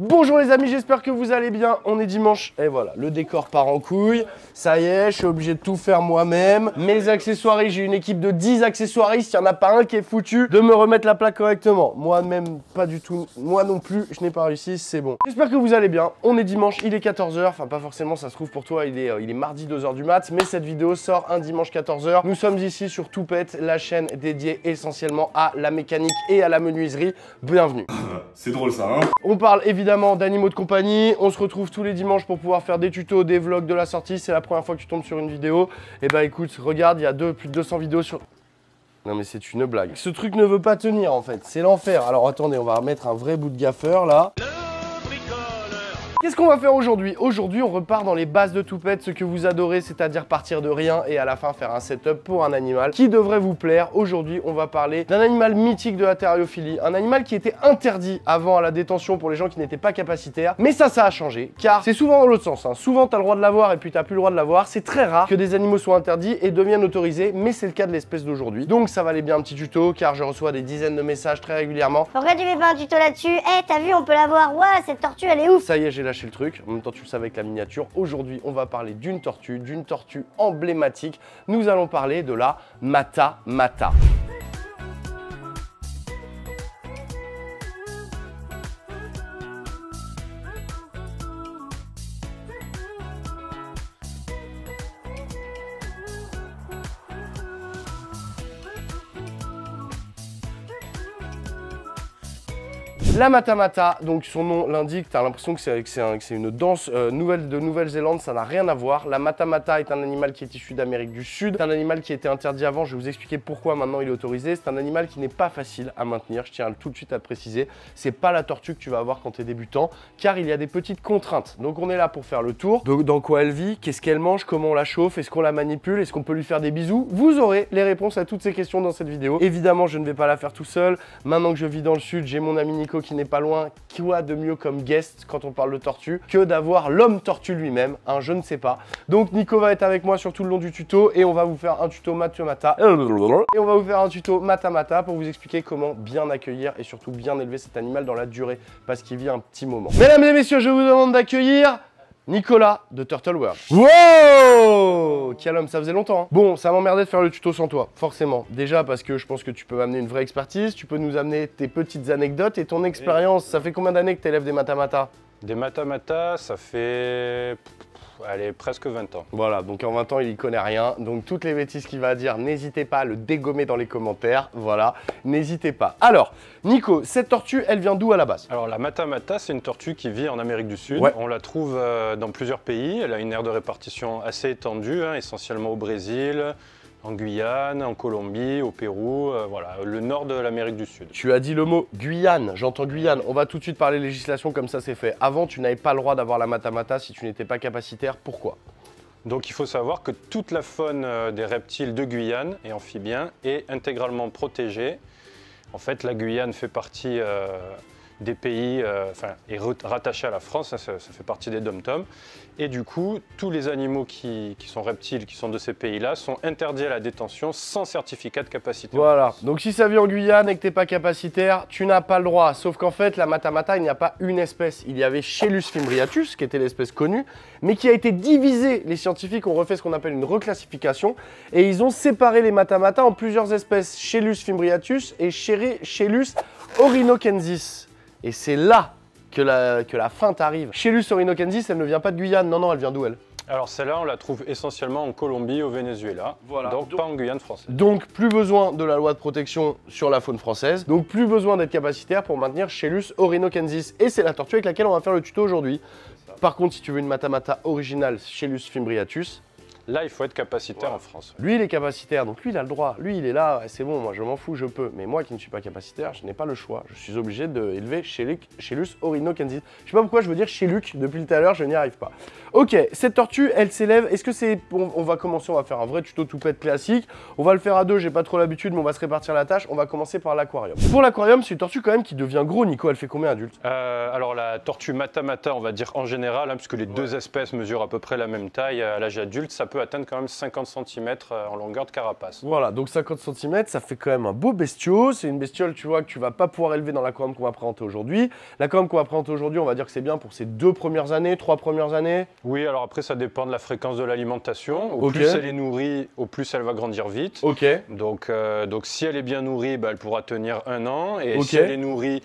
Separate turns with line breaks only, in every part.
Bonjour les amis, j'espère que vous allez bien. On est dimanche et voilà, le décor part en couille. Ça y est, je suis obligé de tout faire moi-même. Mes accessoires, j'ai une équipe de 10 accessoiristes. Il n'y en a pas un qui est foutu de me remettre la plaque correctement. Moi-même, pas du tout. Moi non plus, je n'ai pas réussi, c'est bon. J'espère que vous allez bien. On est dimanche, il est 14 h. Enfin, pas forcément, ça se trouve pour toi, il est mardi 2 h du mat. Mais cette vidéo sort un dimanche 14 h. Nous sommes ici sur Toupette, la chaîne dédiée essentiellement à la mécanique et à la menuiserie. Bienvenue.
C'est drôle ça, hein.
On parle évidemment d'animaux de compagnie. On se retrouve tous les dimanches pour pouvoir faire des tutos, des vlogs de la sortie. C'est la première fois que tu tombes sur une vidéo. Et bah écoute, regarde, il y a plus de 200 vidéos sur... Non mais c'est une blague. Ce truc ne veut pas tenir en fait, c'est l'enfer. Alors attendez, on va remettre un vrai bout de gaffeur là. Qu'est-ce qu'on va faire aujourd'hui? Aujourd'hui, on repart dans les bases de Toupette, ce que vous adorez, c'est-à-dire partir de rien et à la fin faire un setup pour un animal qui devrait vous plaire. Aujourd'hui, on va parler d'un animal mythique de la thériophilie, un animal qui était interdit avant à la détention pour les gens qui n'étaient pas capacitaires. Mais ça a changé, car c'est souvent dans l'autre sens, hein. Souvent, tu as le droit de l'avoir et puis tu n'as plus le droit de l'avoir. C'est très rare que des animaux soient interdits et deviennent autorisés, mais c'est le cas de l'espèce d'aujourd'hui. Donc ça valait bien un petit tuto, car je reçois des dizaines de messages très régulièrement.
Pourquoi tu fais pas un tuto là-dessus? Eh, t'as vu, on peut l'avoir. Ouah, cette tortue, elle est ouf.
Ça y est, j'ai lâché le truc. En même temps, tu le savais avec la miniature. Aujourd'hui, on va parler d'une tortue emblématique. Nous allons parler de la Mata Mata. La Mata Mata, donc son nom l'indique, tu as l'impression que c'est une danse de Nouvelle-Zélande, ça n'a rien à voir. La Mata Mata est un animal qui est issu d'Amérique du Sud. C'est un animal qui était interdit avant, je vais vous expliquer pourquoi maintenant il est autorisé. C'est un animal qui n'est pas facile à maintenir, je tiens tout de suite à le préciser. C'est pas la tortue que tu vas avoir quand tu es débutant, car il y a des petites contraintes. Donc on est là pour faire le tour. Donc, dans quoi elle vit, qu'est-ce qu'elle mange, comment on la chauffe, est-ce qu'on la manipule, est-ce qu'on peut lui faire des bisous? Vous aurez les réponses à toutes ces questions dans cette vidéo. Évidemment, je ne vais pas la faire tout seul. Maintenant que je vis dans le Sud, j'ai mon ami Nico qui n'est pas loin. Quoi de mieux comme guest quand on parle de tortue que d'avoir l'homme tortue lui-même, hein, je ne sais pas. Donc Nico va être avec moi sur tout le long du tuto et on va vous faire un tuto Mata Mata. Et on va vous faire un tuto Mata Mata pour vous expliquer comment bien accueillir et surtout bien élever cet animal dans la durée parce qu'il vit un petit moment. Mesdames et messieurs, je vous demande d'accueillir Nicolas de Turtle World. Wow! Quel homme, ça faisait longtemps. Hein. Bon, ça m'emmerdait de faire le tuto sans toi, forcément. Déjà parce que je pense que tu peux m'amener une vraie expertise, tu peux nous amener tes petites anecdotes et ton expérience. Ça fait combien d'années que tu élèves des Mata Mata?
Des Mata Mata, ça fait... Allez, presque 20 ans.
Voilà, donc en 20 ans, il y connaît rien. Donc toutes les bêtises qu'il va dire, n'hésitez pas à le dégommer dans les commentaires. Voilà, n'hésitez pas. Alors, Nico, cette tortue, elle vient d'où à la base?
Alors la Mata Mata, c'est une tortue qui vit en Amérique du Sud.
Ouais.
On la trouve dans plusieurs pays. Elle a une aire de répartition assez étendue, hein, essentiellement au Brésil, en Guyane, en Colombie, au Pérou, voilà, le nord de l'Amérique du Sud.
Tu as dit le mot Guyane, j'entends Guyane. On va tout de suite parler législation comme ça c'est fait. Avant, tu n'avais pas le droit d'avoir la Mata Mata si tu n'étais pas capacitaire. Pourquoi?
Donc il faut savoir que toute la faune des reptiles de Guyane et amphibiens est intégralement protégée. En fait, la Guyane fait partie des pays, est rattachée à la France, ça fait partie des DOM-TOM. Et du coup, tous les animaux qui sont reptiles, qui sont de ces pays-là, sont interdits à la détention sans certificat de capacité.
Voilà, donc si ça vit en Guyane et que tu n'es pas capacitaire, tu n'as pas le droit. Sauf qu'en fait, la Mata Mata, il n'y a pas une espèce. Il y avait Chelus fimbriatus, qui était l'espèce connue, mais qui a été divisée. Les scientifiques ont refait ce qu'on appelle une reclassification, et ils ont séparé les Mata Mata en plusieurs espèces, Chelus fimbriatus et Chelus orinokensis. Et c'est là que la feinte arrive. Chelus orinokensis, elle ne vient pas de Guyane, non, elle vient d'où elle?
Alors celle-là, on la trouve essentiellement en Colombie, au Venezuela,
voilà.
donc pas en Guyane française.
Donc plus besoin de la loi de protection sur la faune française, donc plus besoin d'être capacitaire pour maintenir Chelus orinokensis. Et c'est la tortue avec laquelle on va faire le tuto aujourd'hui. Par contre, si tu veux une Mata Mata originale Chelus fimbriatus,
là, il faut être capacitaire en France.
Lui, il est capacitaire, donc lui, il a le droit. Lui, il est là, c'est bon, moi, je m'en fous, je peux. Mais moi qui ne suis pas capacitaire, je n'ai pas le choix. Je suis obligé d'élever Chelus orinokensis. Je sais pas pourquoi je veux dire Cheluc depuis tout à l'heure, je n'y arrive pas. Ok, cette tortue, elle s'élève. Est-ce que c'est... On va commencer, on va faire un vrai tuto Toupette classique. On va le faire à deux, j'ai pas trop l'habitude, mais on va se répartir la tâche. On va commencer par l'aquarium. Pour l'aquarium, c'est une tortue quand même qui devient gros, Nico. Elle fait combien adulte?
Alors la tortue Mata Mata, on va dire en général, hein, puisque les deux espèces mesurent à peu près la même taille à l'âge adulte, ça peut peut atteindre quand même 50 cm en longueur de carapace.
Voilà, donc 50 cm, ça fait quand même un beau bestiau. C'est une bestiole, tu vois, que tu vas pas pouvoir élever dans l'aquarium qu'on va présenter aujourd'hui. L'aquarium qu'on va présenter aujourd'hui, on va dire que c'est bien pour ses 2 premières années, 3 premières années.
Oui, alors après, ça dépend de la fréquence de l'alimentation. Au
Ok.
plus elle est nourrie, au plus elle va grandir vite.
Ok.
Donc si elle est bien nourrie, bah, elle pourra tenir 1 an. Et
Ok.
si elle est nourrie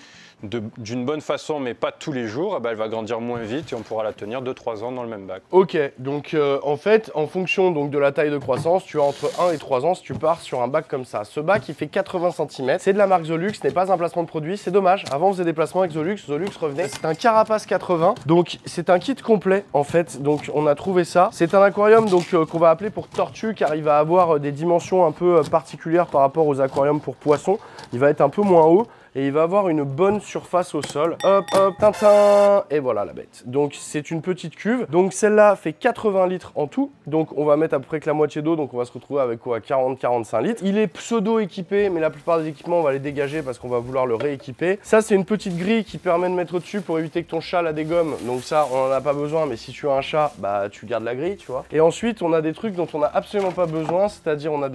d'une bonne façon, mais pas tous les jours, bah, elle va grandir moins vite et on pourra la tenir 2-3 ans dans le même bac.
Ok, donc en fait, en fonction donc, de la taille de croissance, tu as entre 1 et 3 ans si tu pars sur un bac comme ça. Ce bac, il fait 80 cm. C'est de la marque Zolux, ce n'est pas un placement de produit, c'est dommage. Avant, on faisait des placements avec Zolux, Zolux revenait. C'est un Carapace 80, donc c'est un kit complet en fait. Donc on a trouvé ça. C'est un aquarium donc qu'on va appeler pour tortue car il va avoir des dimensions un peu particulières par rapport aux aquariums pour poissons. Il va être un peu moins haut. Et il va avoir une bonne surface au sol. Hop, hop, tintin. Et voilà la bête. Donc c'est une petite cuve. Donc celle-là fait 80 litres en tout. Donc on va mettre à peu près que la moitié d'eau. Donc on va se retrouver avec quoi, 40-45 litres. Il est pseudo équipé, mais la plupart des équipements on va les dégager parce qu'on va vouloir le rééquiper. Ça c'est une petite grille qui permet de mettre au-dessus pour éviter que ton chat la dégomme. Donc ça on en a pas besoin, mais si tu as un chat, bah tu gardes la grille, tu vois. Et ensuite on a des trucs dont on a absolument pas besoin, c'est-à-dire on a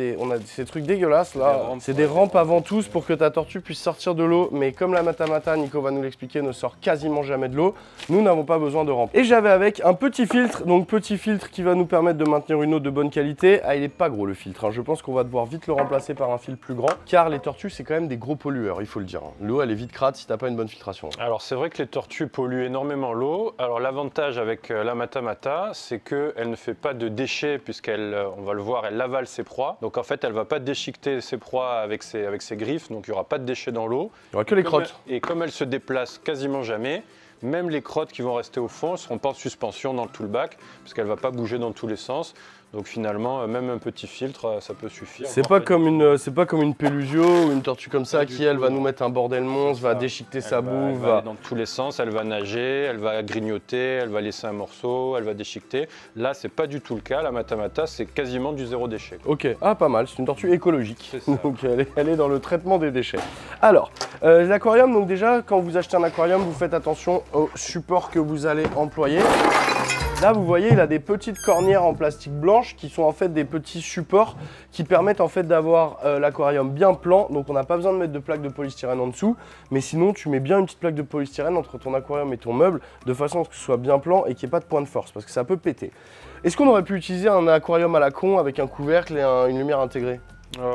ces trucs dégueulasses là. C'est des rampes à ventouses pour que ta tortue puisse sortir de l'eau, mais comme la Matamata, Nico va nous l'expliquer, ne sort quasiment jamais de l'eau, nous n'avons pas besoin de rampe. Et j'avais avec un petit filtre, donc petit filtre qui va nous permettre de maintenir une eau de bonne qualité. Ah, il est pas gros le filtre, hein. Je pense qu'on va devoir vite le remplacer par un filtre plus grand, car les tortues c'est quand même des gros pollueurs, il faut le dire. L'eau elle est vite crade si t'as pas une bonne filtration.
Alors c'est vrai que les tortues polluent énormément l'eau. Alors l'avantage avec la Matamata, c'est qu'elle ne fait pas de déchets puisqu'elle, on va le voir, elle avale ses proies. Donc en fait elle va pas déchiqueter ses proies avec ses griffes, donc il n'y aura pas de déchets dans l'eau.
Il y aura que les crottes.
Et comme elle se déplace quasiment jamais, même les crottes qui vont rester au fond ne seront pas en suspension dans tout le bac, parce qu'elle ne va pas bouger dans tous les sens. Donc finalement, même un petit filtre, ça peut suffire.
C'est pas comme une Pélusio ou une tortue comme ça qui, elle, va nous mettre un bordel monstre, va déchiqueter sa bouffe.
Elle va aller dans tous les sens, elle va nager, elle va grignoter, elle va laisser un morceau, elle va déchiqueter. Là, c'est pas du tout le cas. La Matamata, c'est quasiment du zéro déchet, quoi.
Ok, ah pas mal, c'est une tortue écologique.
C'est ça.
Donc elle est dans le traitement des déchets. Alors, l'aquarium, donc déjà, quand vous achetez un aquarium, vous faites attention au support que vous allez employer. Là, vous voyez, il a des petites cornières en plastique blanche qui sont en fait des petits supports qui permettent en fait d'avoir l'aquarium bien plan. Donc, on n'a pas besoin de mettre de plaque de polystyrène en dessous. Mais sinon, tu mets bien une petune plaque de polystyrène entre ton aquarium et ton meuble de façon à ce que ce soit bien plan et qu'il n'y ait pas de point de force parce que ça peut péter. Est-ce qu'on aurait pu utiliser un aquarium à la con avec un couvercle et une lumière intégrée ?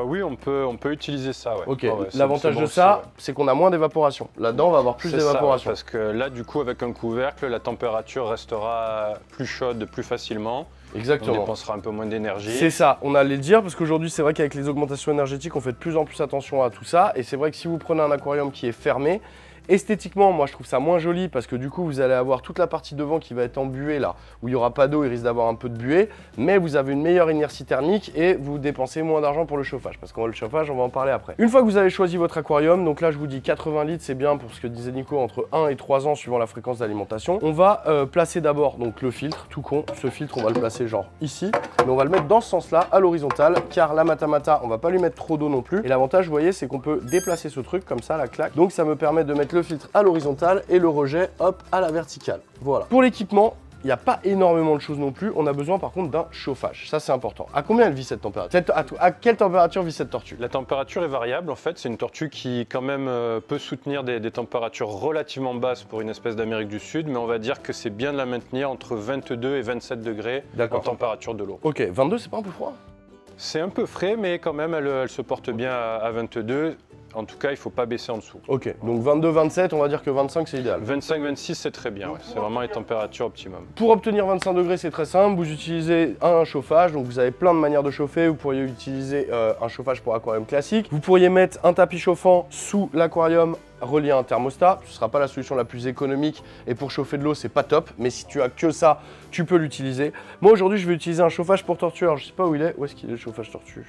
Oui, on peut utiliser ça, ouais.
Ok,
Ouais,
l'avantage
bon
de
aussi,
ça,
ouais.
c'est qu'on a moins d'évaporation. Là-dedans, on va avoir plus
C'est ça,
d'évaporation.
parce que là, du coup, avec un couvercle, la température restera plus chaude plus facilement.
Exactement.
On dépensera un peu moins d'énergie.
C'est ça, on allait le dire parce qu'aujourd'hui, c'est vrai qu'avec les augmentations énergétiques, on fait de plus en plus attention à tout ça. Et c'est vrai que si vous prenez un aquarium qui est fermé, esthétiquement, moi je trouve ça moins joli parce que du coup vous allez avoir toute la partie devant qui va être en buée là, où il n'y aura pas d'eau, il risque d'avoir un peu de buée, mais vous avez une meilleure inertie thermique et vous dépensez moins d'argent pour le chauffage, parce qu'on le chauffage, on va en parler après. Une fois que vous avez choisi votre aquarium, donc là je vous dis 80 litres, c'est bien pour ce que disait Nico, entre 1 et 3 ans suivant la fréquence d'alimentation. On va placer d'abord donc le filtre, tout con, ce filtre on va le placer genre ici, mais on va le mettre dans ce sens-là, à l'horizontale, car la Matamata, on va pas lui mettre trop d'eau non plus, et l'avantage, vous voyez, c'est qu'on peut déplacer ce truc comme ça, la claque, donc ça me permet de mettre le filtre à l'horizontale et le rejet, hop, à la verticale. Voilà. Pour l'équipement, il n'y a pas énormément de choses non plus. On a besoin par contre d'un chauffage. Ça, c'est important. À combien elle vit cette température? À quelle température vit cette tortue?
La température est variable. En fait, c'est une tortue qui quand même peut soutenir des températures relativement basses pour une espèce d'Amérique du Sud, mais on va dire que c'est bien de la maintenir entre 22 et 27 degrés en température de l'eau.
Ok, 22, c'est pas un peu froid?
C'est un peu frais, mais quand même, elle se porte bien à 22. En tout cas, il ne faut pas baisser en dessous.
Ok, donc 22-27, on va dire que 25 c'est idéal.
25-26 c'est très bien, ouais. C'est vraiment les températures optimum.
Pour obtenir 25 degrés, c'est très simple, vous utilisez un chauffage, donc vous avez plein de manières de chauffer, vous pourriez utiliser un chauffage pour aquarium classique, vous pourriez mettre un tapis chauffant sous l'aquarium relié à un thermostat, ce ne sera pas la solution la plus économique et pour chauffer de l'eau c'est pas top, mais si tu as que ça, tu peux l'utiliser. Moi aujourd'hui je vais utiliser un chauffage pour tortue, alors je sais pas où il est, où est-ce qu'il est le chauffage tortue?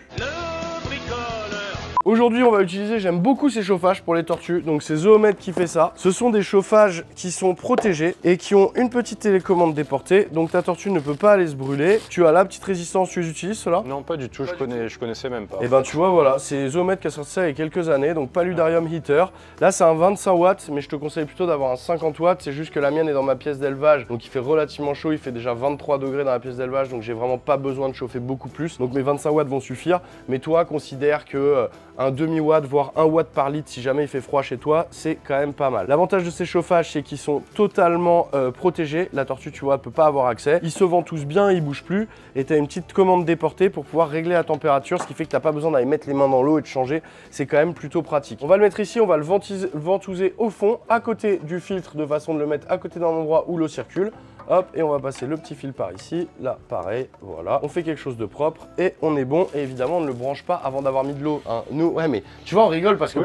Aujourd'hui, on va utiliser, j'aime beaucoup ces chauffages pour les tortues, donc c'est Zoomed qui fait ça. Ce sont des chauffages qui sont protégés et qui ont une petite télécommande déportée, donc ta tortue ne peut pas aller se brûler. Tu as la petite résistance, tu les utilises cela?
Non, pas du tout, je connaissais même pas.
Et ben tu vois, voilà, c'est Zoomed qui a sorti ça il y a quelques années, donc Paludarium Heater. Là, c'est un 25 watts, mais je te conseille plutôt d'avoir un 50 watts, c'est juste que la mienne est dans ma pièce d'élevage, donc il fait relativement chaud, il fait déjà 23 degrés dans la pièce d'élevage, donc j'ai vraiment pas besoin de chauffer beaucoup plus, donc mes 25 watts vont suffire. Mais toi, considère que un demi-watt, voire 1 watt par litre, si jamais il fait froid chez toi, c'est quand même pas mal. L'avantage de ces chauffages, c'est qu'ils sont totalement protégés. La tortue, tu vois, peut pas avoir accès. Ils se vendent tous bien, ils bougent plus. Et tu as une petite commande déportée pour pouvoir régler la température, ce qui fait que tu n'as pas besoin d'aller mettre les mains dans l'eau et de changer. C'est quand même plutôt pratique. On va le mettre ici, on va le ventouser au fond, à côté du filtre, de façon de le mettre à côté d'un endroit où l'eau circule. Hop, et on va passer le petit fil par ici, là pareil, voilà. On fait quelque chose de propre et on est bon. Et évidemment, on ne le branche pas avant d'avoir mis de l'eau. Hein. Nous, ouais, mais tu vois, on rigole parce que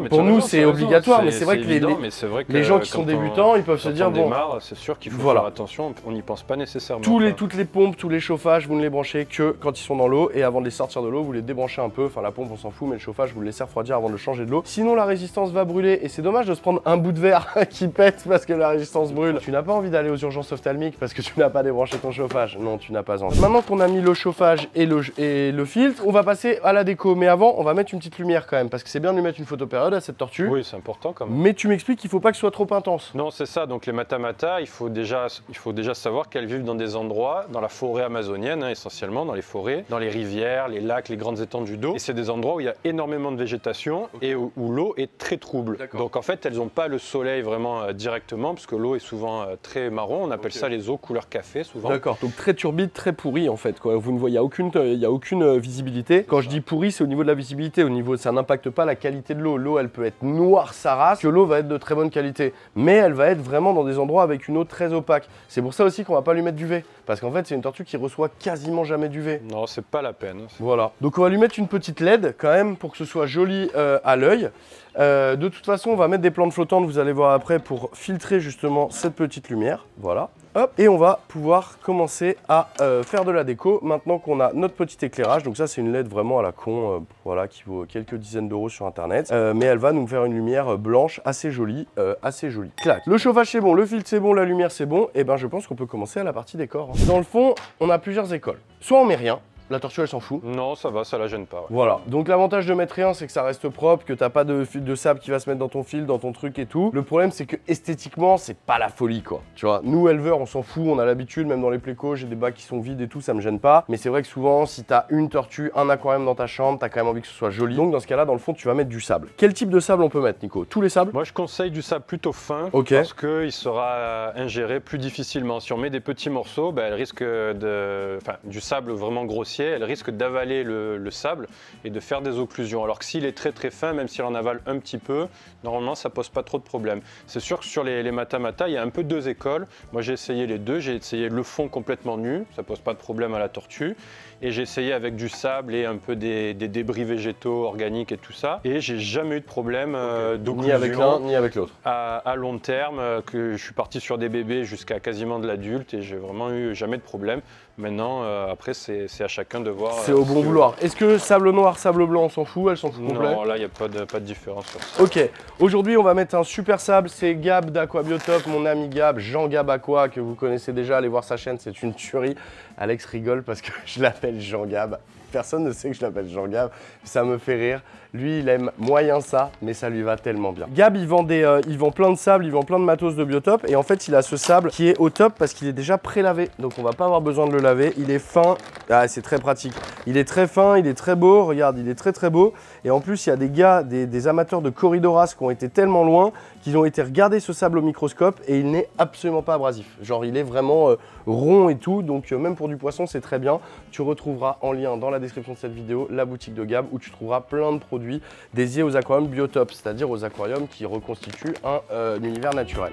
pour nous, c'est obligatoire. Mais c'est vrai que les gens qui sont débutants, ils peuvent se dire, bon,
c'est sûr qu'il faut faire attention, on n'y pense pas nécessairement.
Toutes les pompes, tous les chauffages, vous ne les branchez que quand ils sont dans l'eau. Et avant de les sortir de l'eau, vous les débranchez un peu. Enfin, la pompe, on s'en fout, mais le chauffage, vous le laissez refroidir avant de le changer de l'eau. Sinon, la résistance va brûler. Et c'est dommage de se prendre un bout de verre qui pète parce que la résistance brûle. Tu n'as pas envie d'aller aux urgences ophtalmiques parce que tu n'as pas débranché ton chauffage. Non, tu n'as pas envie. Maintenant qu'on a mis le chauffage et le filtre, on va passer à la déco. Mais avant, on va mettre une petite lumière quand même, parce que c'est bien de lui mettre une photopériode à cette tortue.
Oui, c'est important quand même.
Mais tu m'expliques qu'il ne faut pas que ce soit trop intense.
Non, c'est ça. Donc les matamata, il faut déjà savoir qu'elles vivent dans des endroits, dans la forêt amazonienne, hein, essentiellement, dans les forêts, dans les rivières, les lacs, les grandes étendues d'eau. Et c'est des endroits où il y a énormément de végétation et où l'eau est très trouble. Donc en fait, elles n'ont pas le soleil vraiment directement, parce que l'eau est souvent très marron. On appelle ça les eaux couleur café souvent.
D'accord, donc très turbide, très pourri en fait, quoi. Vous ne voyez, il n'y a aucune visibilité. Quand je dis pourri, c'est au niveau de la visibilité, ça n'impacte pas la qualité de l'eau. L'eau, elle peut être noire sa race, que l'eau va être de très bonne qualité, mais elle va être vraiment dans des endroits avec une eau très opaque. C'est pour ça aussi qu'on va pas lui mettre d'UV, parce qu'en fait c'est une tortue qui reçoit quasiment jamais d'UV.
Non, c'est pas la peine.
Voilà, donc on va lui mettre une petite LED quand même pour que ce soit joli à l'œil. De toute façon, on va mettre des plantes flottantes, vous allez voir après, pour filtrer justement cette petite lumière. Voilà. Hop, et on va pouvoir commencer à faire de la déco maintenant qu'on a notre petit éclairage. Donc ça, c'est une LED vraiment à la con, voilà, qui vaut quelques dizaines d'euros sur internet. Mais elle va nous faire une lumière blanche assez jolie, Clac. Le chauffage c'est bon, le filtre c'est bon, la lumière c'est bon. Et ben je pense qu'on peut commencer à la partie décor. Hein. Dans le fond, on a plusieurs écoles. Soit on met rien. La tortue, elle s'en fout.
Non, ça va, ça la gêne pas. Ouais.
Voilà. Donc l'avantage de mettre rien, c'est que ça reste propre, que t'as pas de sable qui va se mettre dans ton fil, dans ton truc et tout. Le problème, c'est que esthétiquement, c'est pas la folie, quoi. Tu vois, nous, éleveurs, on s'en fout, on a l'habitude, même dans les plécos, j'ai des bacs qui sont vides et tout, ça me gêne pas. Mais c'est vrai que souvent, si t'as une tortue, un aquarium dans ta chambre, t'as quand même envie que ce soit joli. Donc dans ce cas-là, dans le fond, tu vas mettre du sable. Quel type de sable on peut mettre, Nico? Tous les sables?
Moi, je conseille du sable plutôt fin,
okay,
parce qu'il sera ingéré plus difficilement. Si on met des petits morceaux, ben, elle risque du sable vraiment grossier, elle risque d'avaler le sable et de faire des occlusions. Alors que s'il est très très fin, même s'il en avale un petit peu, normalement ça pose pas trop de problème. C'est sûr que sur les matamata, il y a un peu deux écoles. Moi j'ai essayé les deux, j'ai essayé le fond complètement nu, ça pose pas de problème à la tortue. Et j'ai essayé avec du sable et un peu des débris végétaux, organiques et tout ça. Et j'ai jamais eu de problème d'occlusion.
Ni avec l'un, ni avec l'autre.
À long terme, que je suis parti sur des bébés jusqu'à quasiment de l'adulte et j'ai vraiment eu jamais de problème. Maintenant, après, c'est à chacun de voir.
C'est au bon vouloir. Est-ce que sable noir, sable blanc, on s'en fout? Elles s'en foutent complet?
Non, là, il n'y a pas de différence sur ça.
Ok, aujourd'hui, on va mettre un super sable. C'est Gab d'Aquabiotop, mon ami Gab, Jean Gab Aqua, que vous connaissez déjà. Allez voir sa chaîne, c'est une tuerie. Alex rigole parce que je l'appelle Jean Gab. Personne ne sait que je l'appelle Jean Gab. Ça me fait rire. Lui, il aime moyen ça, mais ça lui va tellement bien. Gab, il vend plein de sable, il vend plein de matos de Biotop. Et en fait, il a ce sable qui est au top parce qu'il est déjà pré-lavé. Donc, on va pas avoir besoin de le laver. Il est fin. Ah, c'est très pratique. Il est très fin, il est très beau. Regarde, il est très très beau. Et en plus, il y a des gars, des amateurs de Corridoras qui ont été tellement loin qu'ils ont été regarder ce sable au microscope et il n'est absolument pas abrasif. Genre, il est vraiment rond et tout. Donc, même pour du poisson, c'est très bien. Tu retrouveras en lien dans la description de cette vidéo la boutique de Gab où tu trouveras plein de produits dédiés aux aquariums Biotop, c'est-à-dire aux aquariums qui reconstituent un univers naturel.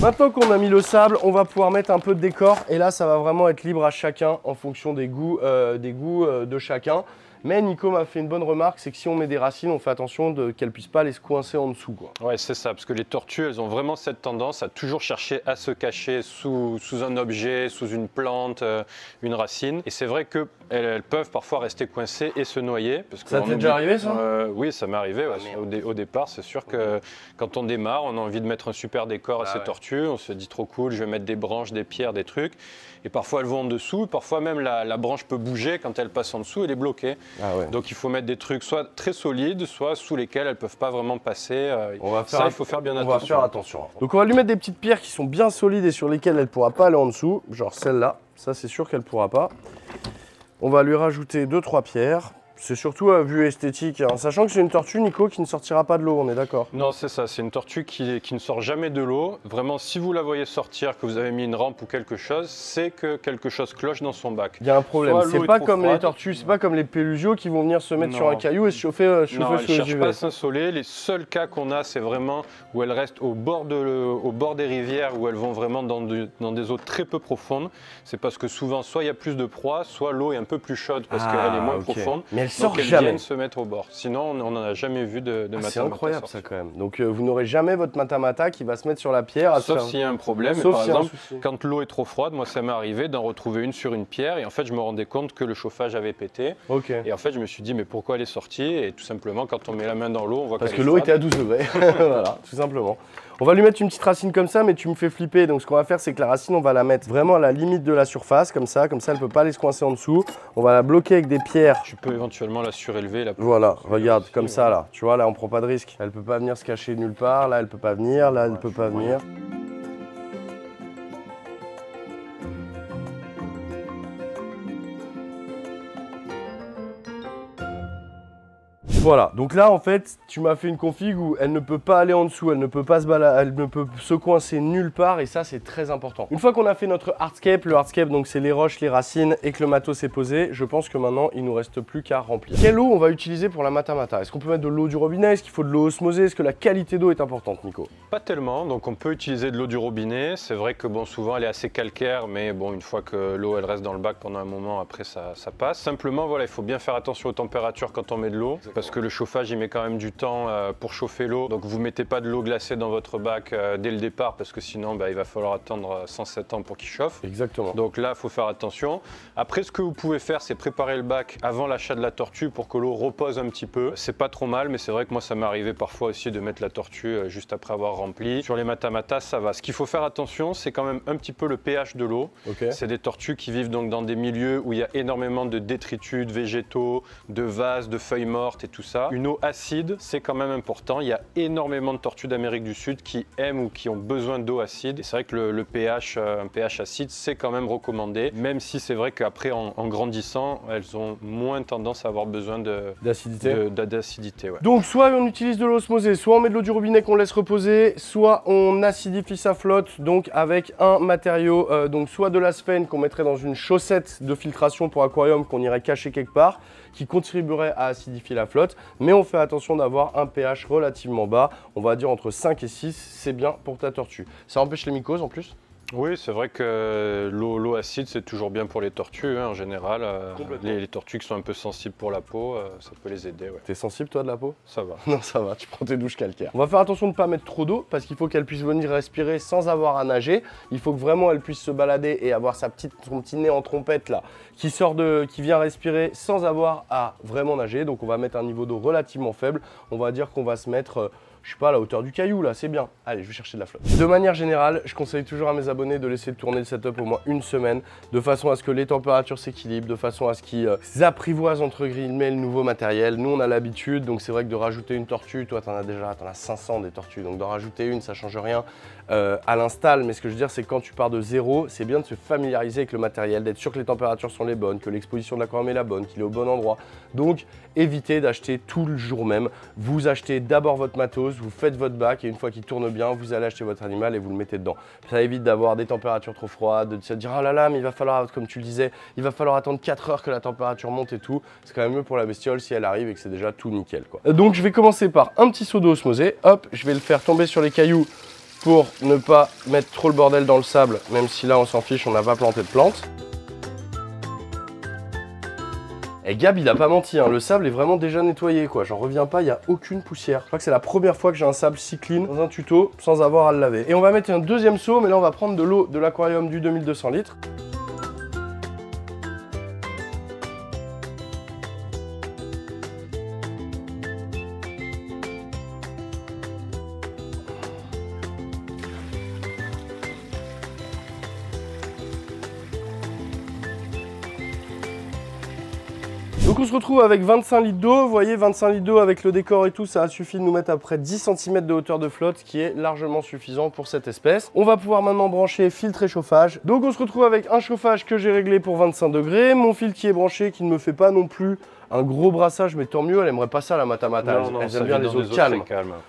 Maintenant qu'on a mis le sable, on va pouvoir mettre un peu de décor et là ça va vraiment être libre à chacun en fonction des goûts de chacun. Mais Nico m'a fait une bonne remarque, c'est que si on met des racines, on fait attention qu'elles puissent pas aller se coincer en dessous, quoi.
Ouais, c'est ça, parce que les tortues, elles ont vraiment cette tendance à toujours chercher à se cacher sous un objet, sous une plante, une racine. Et c'est vrai qu'elles peuvent parfois rester coincées et se noyer. Parce que
ça t'est déjà arrivé, ça?
Oui, ça m'est arrivé. Ouais. Au départ, c'est sûr que quand on démarre, on a envie de mettre un super décor à ces tortues. On se dit trop cool, je vais mettre des branches, des pierres, des trucs. Et parfois, elles vont en dessous. Parfois, même la branche peut bouger. Quand elle passe en dessous, elle est bloquée. Ah ouais. Donc, il faut mettre des trucs soit très solides, soit sous lesquels elles ne peuvent pas vraiment passer. Il faut faire bien attention.
Donc, on va lui mettre des petites pierres qui sont bien solides et sur lesquelles elle ne pourra pas aller en dessous. Genre celle-là. Ça, c'est sûr qu'elle ne pourra pas. On va lui rajouter 2-3 pierres. C'est surtout à vue esthétique, hein. Sachant que c'est une tortue, Nico, qui ne sortira pas de l'eau, on est d'accord?
Non, c'est ça, c'est une tortue qui ne sort jamais de l'eau. Vraiment, si vous la voyez sortir, que vous avez mis une rampe ou quelque chose, c'est que quelque chose cloche dans son bac.
Il y a un problème, c'est pas comme les tortues, c'est pas comme les pélusios qui vont venir se mettre sur un caillou et se chauffer sous les UV.
Non, elles ne cherchent pas à s'insoler. Les seuls cas qu'on a, c'est vraiment où elles restent au bord des rivières, où elles vont vraiment dans des eaux très peu profondes. C'est parce que souvent, soit il y a plus de proie, soit l'eau est un peu plus chaude parce qu'elle est moins profonde.
Mais elles sortent
jamais. Elles viennent se mettre au bord. Sinon, on n'en a jamais vu de matamata.
C'est incroyable ça quand même. Donc vous n'aurez jamais votre matamata qui va se mettre sur la pierre.
Sauf s'il y a un problème. Par exemple, quand l'eau est trop froide, moi ça m'est arrivé d'en retrouver une sur une pierre et en fait je me rendais compte que le chauffage avait pété. Et en fait je me suis dit mais pourquoi elle est sortie? Et tout simplement quand on met la main dans l'eau, on voit
parce que l'eau était à 12 degrés. Voilà, tout simplement. On va lui mettre une petite racine comme ça, mais tu me fais flipper. Donc ce qu'on va faire, c'est que la racine, on va la mettre vraiment à la limite de la surface, comme ça elle ne peut pas aller se coincer en dessous. On va la bloquer avec des pierres.
Tu peux éventuellement la surélever.
Voilà, regarde, comme ça là. Tu vois, là on prend pas de risque. Elle peut pas venir se cacher nulle part, là elle peut pas venir, là elle peut pas venir. Voilà, donc là en fait, tu m'as fait une config où elle ne peut pas aller en dessous, elle ne peut pas se balader, elle ne peut se coincer nulle part et ça c'est très important. Une fois qu'on a fait notre hardscape, le hardscape donc c'est les roches, les racines et que le matos est posé, je pense que maintenant il nous reste plus qu'à remplir. Quelle eau on va utiliser pour la matamata? Est-ce qu'on peut mettre de l'eau du robinet? Est-ce qu'il faut de l'eau osmosée? Est-ce que la qualité d'eau est importante, Nico?
Pas tellement, donc on peut utiliser de l'eau du robinet. C'est vrai que bon, souvent elle est assez calcaire, mais bon, une fois que l'eau elle reste dans le bac pendant un moment, après ça passe. Simplement voilà, il faut bien faire attention aux températures quand on met de l'eau, parce que le chauffage il met quand même du temps pour chauffer l'eau. Donc vous mettez pas de l'eau glacée dans votre bac dès le départ, parce que sinon il va falloir attendre 107 ans pour qu'il chauffe.
Exactement.
Donc là il faut faire attention. Après ce que vous pouvez faire, c'est préparer le bac avant l'achat de la tortue pour que l'eau repose un petit peu. C'est pas trop mal, mais c'est vrai que moi ça m'est arrivé parfois aussi de mettre la tortue juste après avoir rempli. Sur les matamatas ça va. Ce qu'il faut faire attention, c'est quand même un petit peu le pH de l'eau. C'est des tortues qui vivent donc dans des milieux où il y a énormément de détritus, de végétaux, de vases, de feuilles mortes et tout ça. Une eau acide, c'est quand même important. Il y a énormément de tortues d'Amérique du Sud qui aiment ou qui ont besoin d'eau acide. Et c'est vrai que le pH, un pH acide, c'est quand même recommandé. Même si c'est vrai qu'après, en grandissant, elles ont moins tendance à avoir besoin d'acidité. Ouais.
Donc soit on utilise de l'eau osmosée, soit on met de l'eau du robinet qu'on laisse reposer, soit on acidifie sa flotte donc avec un matériau, donc soit de la sphène qu'on mettrait dans une chaussette de filtration pour aquarium qu'on irait cacher quelque part, qui contribuerait à acidifier la flotte, mais on fait attention d'avoir un pH relativement bas, on va dire entre 5 et 6, c'est bien pour ta tortue. Ça empêche les mycoses en plus?
Oui, c'est vrai que l'eau acide, c'est toujours bien pour les tortues hein, en général. Les tortues qui sont un peu sensibles pour la peau, ça peut les aider. Ouais.
T'es sensible toi de la peau?
Ça va.
Non, ça va, tu prends tes douches calcaires. On va faire attention de ne pas mettre trop d'eau parce qu'il faut qu'elle puisse venir respirer sans avoir à nager. Il faut que vraiment elle puisse se balader et avoir son petit nez en trompette là, qui vient respirer sans avoir à vraiment nager. Donc on va mettre un niveau d'eau relativement faible. On va dire qu'on va se mettre... je sais pas, à la hauteur du caillou là, c'est bien. Allez, je vais chercher de la flotte. De manière générale, je conseille toujours à mes abonnés de laisser tourner le setup au moins une semaine, de façon à ce que les températures s'équilibrent, de façon à ce qu'ils apprivoisent entre guillemets le nouveau matériel. Nous, on a l'habitude, donc c'est vrai que de rajouter une tortue, toi t'en as 500 des tortues, donc d'en rajouter une, ça change rien à l'install. Mais ce que je veux dire, c'est que quand tu pars de zéro, c'est bien de se familiariser avec le matériel, d'être sûr que les températures sont les bonnes, que l'exposition de l'aquarium est la bonne, qu'il est au bon endroit. Donc, évitez d'acheter tout le jour même. Vous achetez d'abord votre matos, vous faites votre bac et une fois qu'il tourne bien, vous allez acheter votre animal et vous le mettez dedans. Ça évite d'avoir des températures trop froides, de se dire oh là là, mais il va falloir, comme tu le disais, il va falloir attendre 4 heures que la température monte et tout. C'est quand même mieux pour la bestiole si elle arrive et que c'est déjà tout nickel, quoi. Donc je vais commencer par un petit seau d'eau osmosée. Hop, je vais le faire tomber sur les cailloux pour ne pas mettre trop le bordel dans le sable, même si là on s'en fiche, on n'a pas planté de plantes. Et Gab, il a pas menti, hein. Le sable est vraiment déjà nettoyé, quoi. J'en reviens pas, il y a aucune poussière. Je crois que c'est la première fois que j'ai un sable si clean dans un tuto sans avoir à le laver. Et on va mettre un deuxième seau, mais là on va prendre de l'eau de l'aquarium du 2200 litres. Donc on se retrouve avec 25 litres d'eau, vous voyez 25 litres d'eau avec le décor et tout, ça a suffi de nous mettre à peu près 10 cm de hauteur de flotte, ce qui est largement suffisant pour cette espèce. On va pouvoir maintenant brancher filtre et chauffage. Donc on se retrouve avec un chauffage que j'ai réglé pour 25 degrés, mon filtre qui est branché, qui ne me fait pas non plus un gros brassage, mais tant mieux, elle aimerait pas ça la Matamata, elle aime bien les eaux calmes.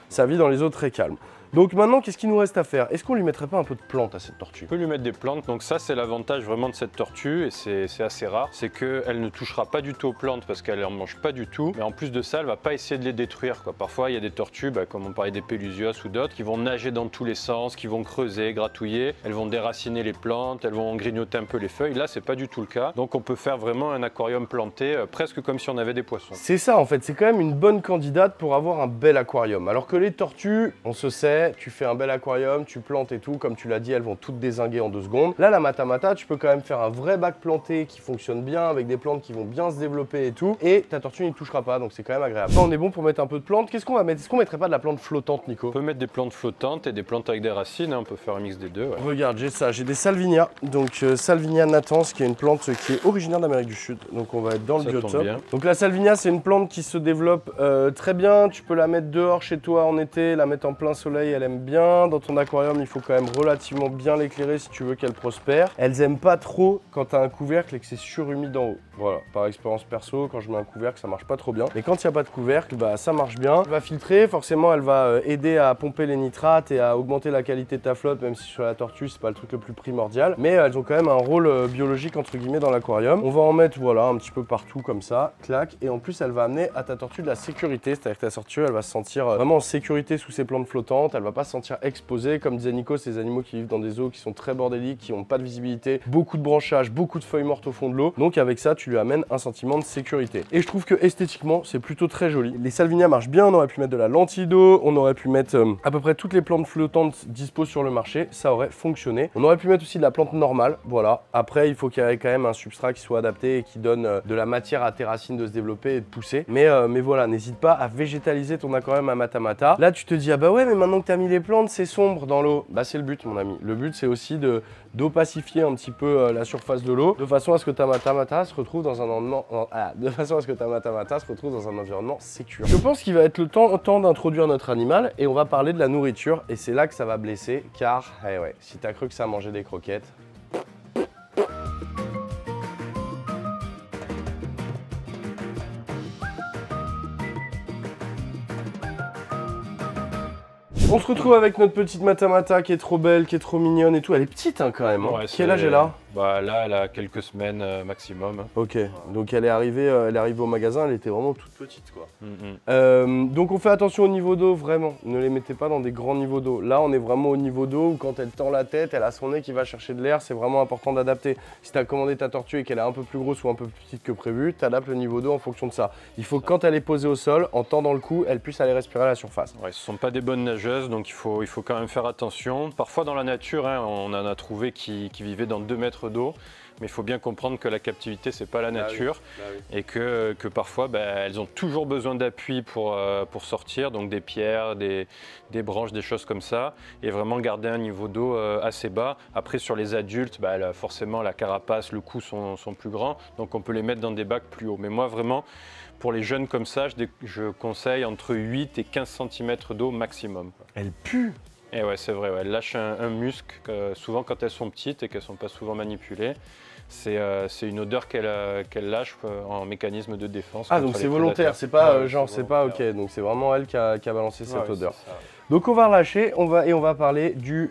Ça vit dans les eaux très calmes. Donc maintenant, qu'est-ce qu'il nous reste à faire? Est-ce qu'on lui mettrait pas un peu de plantes à cette tortue?
On peut lui mettre des plantes, donc ça c'est l'avantage vraiment de cette tortue, et c'est assez rare, c'est qu'elle ne touchera pas du tout aux plantes parce qu'elle en mange pas du tout, mais en plus de ça, elle va pas essayer de les détruire, quoi. Parfois il y a des tortues, comme on parlait des Pelusios ou d'autres, qui vont nager dans tous les sens, qui vont creuser, gratouiller, elles vont déraciner les plantes, elles vont grignoter un peu les feuilles. Là c'est pas du tout le cas, donc on peut faire vraiment un aquarium planté, presque comme si on avait des poissons.
C'est ça en fait, c'est quand même une bonne candidate pour avoir un bel aquarium. Alors que les tortues, on se sait, tu fais un bel aquarium, tu plantes et tout, comme tu l'as dit, elles vont toutes dézinguer en 2 secondes. Là, la Matamata, tu peux quand même faire un vrai bac planté qui fonctionne bien, avec des plantes qui vont bien se développer et tout, et ta tortue n'y touchera pas, donc c'est quand même agréable. Là, on est bon pour mettre un peu de plantes. Qu'est-ce qu'on va mettre? Est-ce qu'on mettrait pas de la plante flottante, Nico?
On peut mettre des plantes flottantes et des plantes avec des racines, hein, on peut faire un mix des deux. Ouais.
Regarde, j'ai ça, j'ai des Salvinia, donc Salvinia natans, qui est une plante qui est originaire d'Amérique du Sud, donc on va être dans le biotope. Donc la Salvinia, c'est une plante qui se développe très bien, tu peux la mettre dehors chez toi en été, la mettre en plein soleil, elle aime bien. Dans ton aquarium, il faut quand même relativement bien l'éclairer si tu veux qu'elle prospère. Elles aiment pas trop quand tu as un couvercle et que c'est surhumide en haut. Voilà, par expérience perso, quand je mets un couvercle, ça marche pas trop bien. Mais quand il n'y a pas de couvercle, bah ça marche bien. Elle va filtrer, forcément elle va aider à pomper les nitrates et à augmenter la qualité de ta flotte, même si sur la tortue c'est pas le truc le plus primordial. Mais elles ont quand même un rôle biologique entre guillemets dans l'aquarium. On va en mettre voilà un petit peu partout comme ça, clac. Et en plus elle va amener à ta tortue de la sécurité, c'est-à-dire que ta tortue elle va se sentir vraiment en sécurité sous ses plantes flottantes, elle va pas se sentir exposée. Comme disait Nico, c'est des animaux qui vivent dans des eaux qui sont très bordéliques, qui n'ont pas de visibilité, beaucoup de branchages, beaucoup de feuilles mortes au fond de l'eau. Donc avec ça, tu lui amènes un sentiment de sécurité. Et je trouve que esthétiquement, c'est plutôt très joli. Les Salvinia marchent bien, on aurait pu mettre de la lentille d'eau, on aurait pu mettre à peu près toutes les plantes flottantes dispo sur le marché, ça aurait fonctionné. On aurait pu mettre aussi de la plante normale, voilà. Après, il faut qu'il y ait quand même un substrat qui soit adapté et qui donne de la matière à tes racines de se développer et de pousser. Mais voilà, n'hésite pas à végétaliser ton aquarium à Matamata. Là, tu te dis, ah bah ouais, mais maintenant que tu as mis les plantes, c'est sombre dans l'eau. Bah c'est le but, mon ami. Le but, c'est aussi d'opacifier un petit peu la surface de l'eau, de façon à ce que ta Matamata se retrouve dans un environnement sécure. Je pense qu'il va être le temps d'introduire notre animal et on va parler de la nourriture. Et c'est là que ça va blesser, car eh ouais, si t'as cru que ça mangeait des croquettes. On se retrouve avec notre petite Matamata qui est trop belle, qui est trop mignonne et tout. Elle est petite hein, quand même. Hein. Ouais, quel âge elle a?
Bah là, elle a quelques semaines maximum.
Ok, donc elle est arrivée au magasin, elle était vraiment toute petite quoi. Donc on fait attention au niveau d'eau, vraiment. Ne les mettez pas dans des grands niveaux d'eau. Là, on est vraiment au niveau d'eau où quand elle tend la tête, elle a son nez qui va chercher de l'air. C'est vraiment important d'adapter. Si tu as commandé ta tortue et qu'elle est un peu plus grosse ou un peu plus petite que prévu, tu adaptes le niveau d'eau en fonction de ça. Il faut que quand elle est posée au sol, en tendant le cou, elle puisse aller respirer à la surface.
Ouais, ce ne sont pas des bonnes nageuses, donc il faut quand même faire attention. Parfois dans la nature, hein, on en a trouvé qui vivaient dans 2 mètres d'eau. Mais il faut bien comprendre que la captivité, c'est pas la nature et que parfois, elles ont toujours besoin d'appui pour sortir, donc des pierres, des branches, des choses comme ça, et vraiment garder un niveau d'eau assez bas. Après, sur les adultes, forcément, la carapace, le cou sont plus grands, donc on peut les mettre dans des bacs plus hauts. Mais moi, vraiment, pour les jeunes comme ça, je conseille entre 8 et 15 cm d'eau maximum.
Elle pue!
Et ouais, c'est vrai, ouais. Elles lâchent un muscle, souvent quand elles sont petites et qu'elles ne sont pas souvent manipulées. C'est une odeur qu'elle lâche en mécanisme de défense.
Ah, donc c'est volontaire, c'est pas genre, c'est pas ok, donc c'est vraiment elle qui a balancé cette odeur. Donc on va relâcher, on va parler du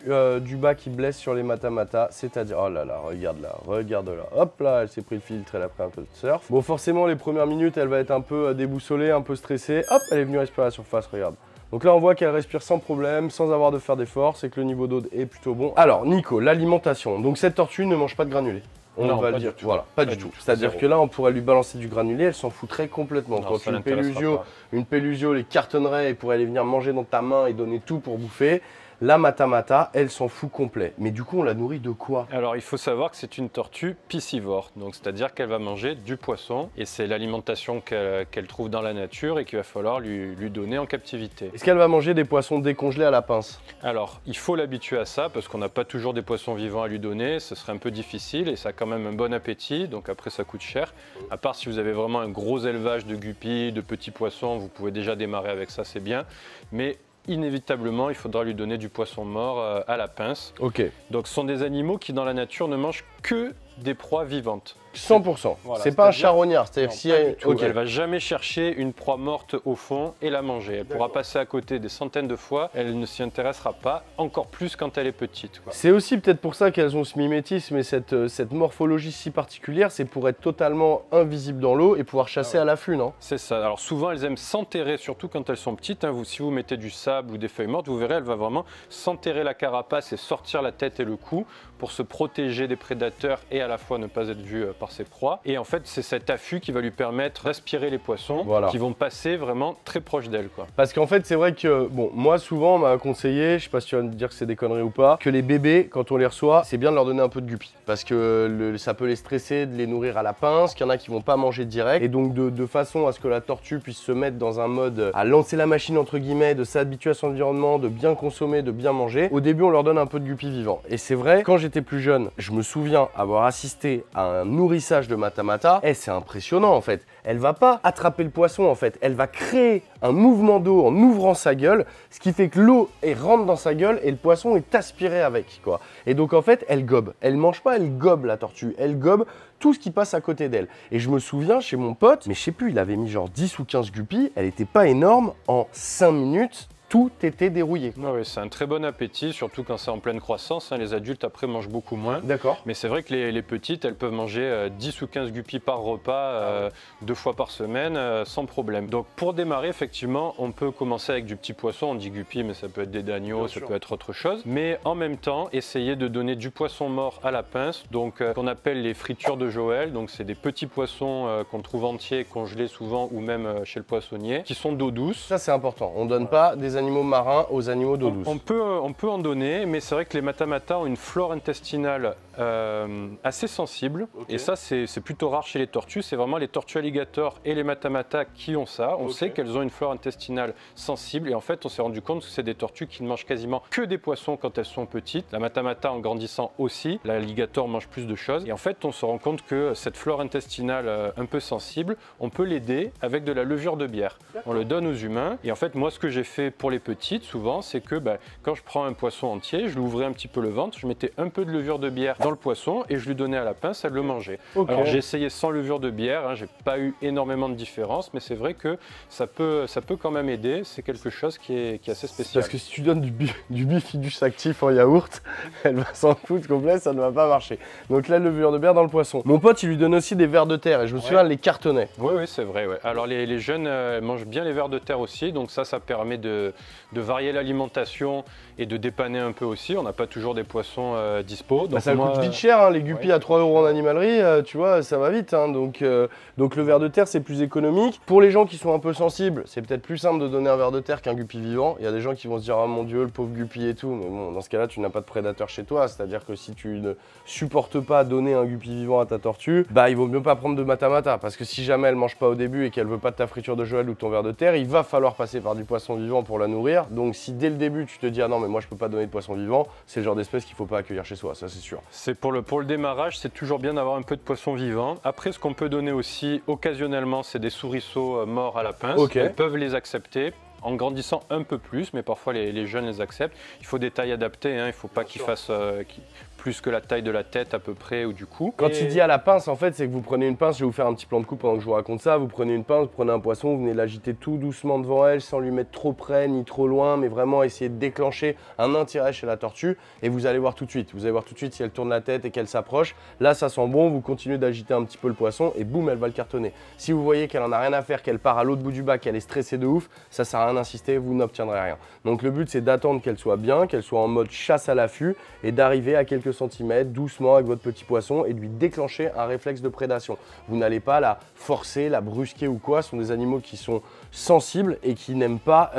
bas qui blesse sur les Matamata, c'est-à-dire, oh là là, regarde là, hop là, elle s'est pris le filtre, elle a pris un peu de surf. Bon, forcément, les premières minutes, elle va être un peu déboussolée, un peu stressée, hop, elle est venue respirer à la surface, regarde. Donc là, on voit qu'elle respire sans problème, sans avoir de faire d'efforts, c'est que le niveau d'eau est plutôt bon. Alors, Nico, l'alimentation. Donc cette tortue ne mange pas de granulés. On
Non,
va
pas
le
du
dire.
tout.
Voilà, pas
Pas
du
du
tout.
tout.
C'est-à-dire
Zéro.
que là, on pourrait lui balancer du granulé, elle s'en foutrait complètement.
Non,
Quand
ça l'intéressera pas.
une Pellusio les cartonnerait et pourrait aller venir manger dans ta main et donner tout pour bouffer, la Matamata, elle s'en fout complet. Mais du coup, on la nourrit de quoi?
Alors, il faut savoir que c'est une tortue piscivore, donc c'est-à-dire qu'elle va manger du poisson et c'est l'alimentation qu'elle trouve dans la nature et qu'il va falloir lui donner en captivité.
Est-ce qu'elle va manger des poissons décongelés à la pince?
Alors, il faut l'habituer à ça parce qu'on n'a pas toujours des poissons vivants à lui donner, ce serait un peu difficile et ça a quand même un bon appétit, donc après ça coûte cher. À part si vous avez vraiment un gros élevage de guppies, de petits poissons, vous pouvez déjà démarrer avec ça, c'est bien. Mais inévitablement, il faudra lui donner du poisson mort à la pince.
Ok,
Donc, ce sont des animaux qui, dans la nature, ne mangent que des proies vivantes.
100%.
Voilà,
c'est pas un
c'est-à-dire-
charognard, c'est-à-dire
Non,
si
pas
elle...
du tout.
Ok.
Elle va jamais chercher une proie morte au fond et la manger. Elle pourra passer à côté des centaines de fois. Elle ne s'y intéressera pas, encore plus quand elle est petite, quoi.
C'est aussi peut-être pour ça qu'elles ont ce mimétisme et cette morphologie si particulière, c'est pour être totalement invisible dans l'eau et pouvoir chasser à l'affût, non?
C'est ça. Alors souvent, elles aiment s'enterrer, surtout quand elles sont petites, hein. Si vous mettez du sable ou des feuilles mortes, vous verrez, elle va vraiment s'enterrer la carapace et sortir la tête et le cou pour se protéger des prédateurs et à la fois ne pas être vue par ses proies. Et en fait, c'est cet affût qui va lui permettre d'aspirer les poissons
Voilà.
qui vont passer vraiment très proche d'elle, quoi.
Parce qu'en fait, c'est vrai que, bon, moi souvent on m'a conseillé, je sais pas si tu vas me dire que c'est des conneries ou pas, que les bébés, quand on les reçoit, c'est bien de leur donner un peu de guppy. Parce que ça peut les stresser de les nourrir à la pince, qu'il y en a qui vont pas manger direct. Et donc de façon à ce que la tortue puisse se mettre dans un mode à lancer la machine entre guillemets, de s'habituer à son environnement, de bien consommer, de bien manger, au début on leur donne un peu de guppy vivant. Et c'est vrai, quand j'étais plus jeune, je me souviens avoir assisté à un nourrissage de Matamata, et c'est impressionnant en fait. Elle va pas attraper le poisson en fait, elle va créer un mouvement d'eau en ouvrant sa gueule, ce qui fait que l'eau rentre dans sa gueule et le poisson est aspiré avec, quoi. Et donc en fait, elle gobe. Elle mange pas, elle gobe la tortue. Elle gobe tout ce qui passe à côté d'elle. Et je me souviens chez mon pote, mais je sais plus, il avait mis genre 10 ou 15 guppies, elle était pas énorme, en 5 minutes, tout était dérouillé.
Ah oui, c'est un très bon appétit, surtout quand c'est en pleine croissance, hein. Les adultes après mangent beaucoup moins.
D'accord.
Mais c'est vrai que les petites, elles peuvent manger 10 ou 15 guppies par repas, 2 fois par semaine, sans problème. Donc pour démarrer, effectivement, on peut commencer avec du petit poisson. On dit guppies, mais ça peut être des agneaux, ça peut être autre chose. Mais en même temps, essayer de donner du poisson mort à la pince, donc qu'on appelle les fritures de Joël. Donc c'est des petits poissons qu'on trouve entiers, congelés souvent, ou même chez le poissonnier, qui sont d'eau douce.
Ça c'est important, on donne pas des animaux marins aux animaux d'eau douce.
On peut en donner, mais c'est vrai que les Matamata ont une flore intestinale assez sensible. Et ça, c'est plutôt rare chez les tortues. C'est vraiment les tortues alligators et les Matamata qui ont ça. On sait qu'elles ont une flore intestinale sensible. Et en fait, on s'est rendu compte que c'est des tortues qui ne mangent quasiment que des poissons quand elles sont petites. La Matamata, en grandissant aussi. L'alligator mange plus de choses. Et en fait, on se rend compte que cette flore intestinale un peu sensible, on peut l'aider avec de la levure de bière. On le donne aux humains. Et en fait, moi, ce que j'ai fait pour les petites, souvent, c'est que quand je prends un poisson entier, je lui ouvrais un petit peu le ventre, je mettais un peu de levure de bière dans le poisson et je lui donnais à la pince, elle le mangeait.
Ok.
Alors j'ai essayé sans levure de bière, hein, j'ai pas eu énormément de différence, mais c'est vrai que ça peut quand même aider, c'est quelque chose qui est assez spécial.
Parce que si tu donnes du bifidus actif en yaourt, elle va s'en foutre complet, ça ne va pas marcher. Donc la levure de bière dans le poisson. Mon pote, il lui donne aussi des vers de terre et je me souviens, elle les cartonnait.
Oui, c'est vrai. Ouais. Alors les jeunes mangent bien les vers de terre aussi, donc ça permet de varier l'alimentation et de dépanner un peu aussi. On n'a pas toujours des poissons dispo. Donc
Ça coûte vite cher, hein, les guppies à 3 € en animalerie, tu vois, ça va vite. Hein, donc le ver de terre, c'est plus économique. Pour les gens qui sont un peu sensibles, c'est peut-être plus simple de donner un ver de terre qu'un guppy vivant. Il y a des gens qui vont se dire, ah mon Dieu, le pauvre guppy et tout. Mais bon, dans ce cas-là, tu n'as pas de prédateur chez toi. C'est-à-dire que si tu ne supportes pas donner un guppy vivant à ta tortue, il vaut mieux pas prendre de Matamata. Parce que si jamais elle mange pas au début et qu'elle veut pas de ta friture de Joël ou ton ver de terre, il va falloir passer par du poisson vivant pour la nourrir. Donc si dès le début tu te dis, ah non mais moi je peux pas donner de poisson vivant, c'est le genre d'espèce qu'il faut pas accueillir chez soi, ça c'est sûr.
C'est pour le démarrage, c'est toujours bien d'avoir un peu de poisson vivant. Après, ce qu'on peut donner aussi occasionnellement, c'est des souricaux morts à la pince.
Ok.
Ils peuvent les accepter. En grandissant un peu plus, mais parfois les jeunes les acceptent. Il faut des tailles adaptées, hein. Il ne faut pas qu'ils fassent plus que la taille de la tête à peu près ou du cou.
Quand il dit à la pince, en fait, c'est que vous prenez une pince, je vais vous faire un petit plan de coupe pendant que je vous raconte ça. Vous prenez une pince, vous prenez un poisson, vous venez l'agiter tout doucement devant elle, sans lui mettre trop près ni trop loin, mais vraiment essayer de déclencher un intérêt chez la tortue. Et vous allez voir tout de suite. Vous allez voir tout de suite si elle tourne la tête et qu'elle s'approche. Là, ça sent bon, vous continuez d'agiter un petit peu le poisson et boum, elle va le cartonner. Si vous voyez qu'elle en a rien à faire, qu'elle part à l'autre bout du bac, qu'elle est stressée de ouf, ça sert à rien d'insister, vous n'obtiendrez rien. Donc le but, c'est d'attendre qu'elle soit bien, qu'elle soit en mode chasse à l'affût et d'arriver à quelques cm, doucement avec votre petit poisson et de lui déclencher un réflexe de prédation. Vous n'allez pas la forcer, la brusquer ou quoi. Ce sont des animaux qui sont sensibles et qui n'aiment pas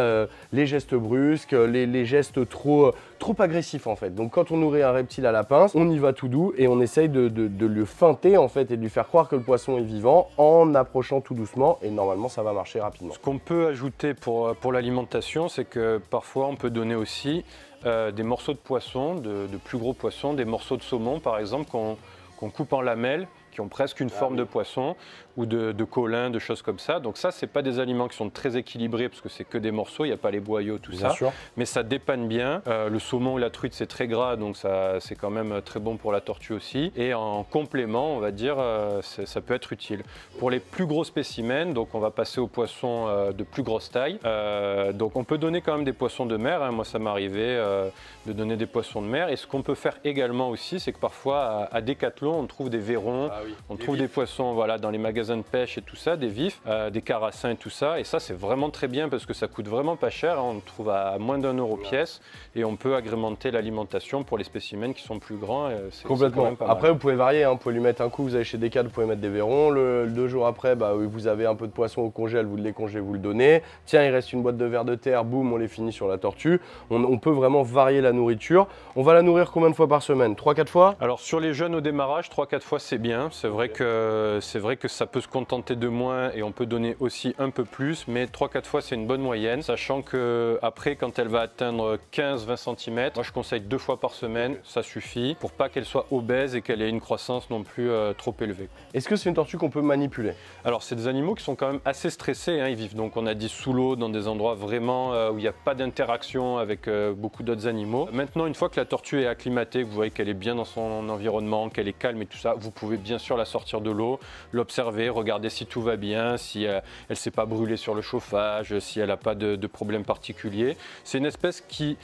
les gestes brusques, les gestes trop agressifs en fait. Donc quand on nourrit un reptile à la pince, on y va tout doux et on essaye de le feinter en fait et de lui faire croire que le poisson est vivant en approchant tout doucement et normalement ça va marcher rapidement.
Ce qu'on peut ajouter pour l'alimentation, c'est que parfois on peut donner aussi des morceaux de poisson, de plus gros poissons, des morceaux de saumon par exemple qu'on coupe en lamelles, qui ont presque une forme de poisson, ou de colin, de choses comme ça. Donc ça, c'est pas des aliments qui sont très équilibrés, parce que c'est que des morceaux, il n'y a pas les boyaux, tout ça.
Sûr. Mais
ça dépanne bien. Le saumon ou la truite, c'est très gras, donc c'est quand même très bon pour la tortue aussi. Et en complément, on va dire, ça peut être utile. Pour les plus gros spécimens, donc on va passer aux poissons de plus grosse taille. Donc on peut donner quand même des poissons de mer. Hein. Moi, ça m'est arrivé de donner des poissons de mer. Et ce qu'on peut faire également aussi, c'est que parfois, à Decathlon, on trouve des vairons, on trouve des poissons voilà, dans les magasins de pêche et tout ça, des vifs, des carassins et tout ça. Et ça, c'est vraiment très bien parce que ça coûte vraiment pas cher. Hein. On le trouve à moins d'1 € pièce et on peut agrémenter l'alimentation pour les spécimens qui sont plus grands.
Complètement. Après, vous pouvez varier. Hein. Vous pouvez lui mettre un coup, vous allez chez Decathlon, vous pouvez mettre des vairons. 2 jours après, vous avez un peu de poisson au congèle, vous le décongez, vous le donnez. Tiens, il reste une boîte de vers de terre, boum, on les finit sur la tortue. On peut vraiment varier la nourriture. On va la nourrir combien de fois par semaine? 3-4 fois?
Alors sur les jeunes au démarrage, 3-4 fois c'est bien. C'est vrai que ça peut se contenter de moins et on peut donner aussi un peu plus, mais 3-4 fois c'est une bonne moyenne, sachant que après quand elle va atteindre 15-20 cm, moi je conseille 2 fois par semaine, ça suffit, pour pas qu'elle soit obèse et qu'elle ait une croissance non plus trop élevée.
Est-ce que c'est une tortue qu'on peut manipuler?
Alors c'est des animaux qui sont quand même assez stressés, hein. Ils vivent donc on a dit sous l'eau, dans des endroits vraiment où il n'y a pas d'interaction avec beaucoup d'autres animaux. Maintenant une fois que la tortue est acclimatée, que vous voyez qu'elle est bien dans son environnement, qu'elle est calme et tout ça, vous pouvez bien sûr la sortir de l'eau, l'observer, regarder si tout va bien, si elle ne s'est pas brûlée sur le chauffage, si elle n'a pas de problème particulier. C'est une espèce qui,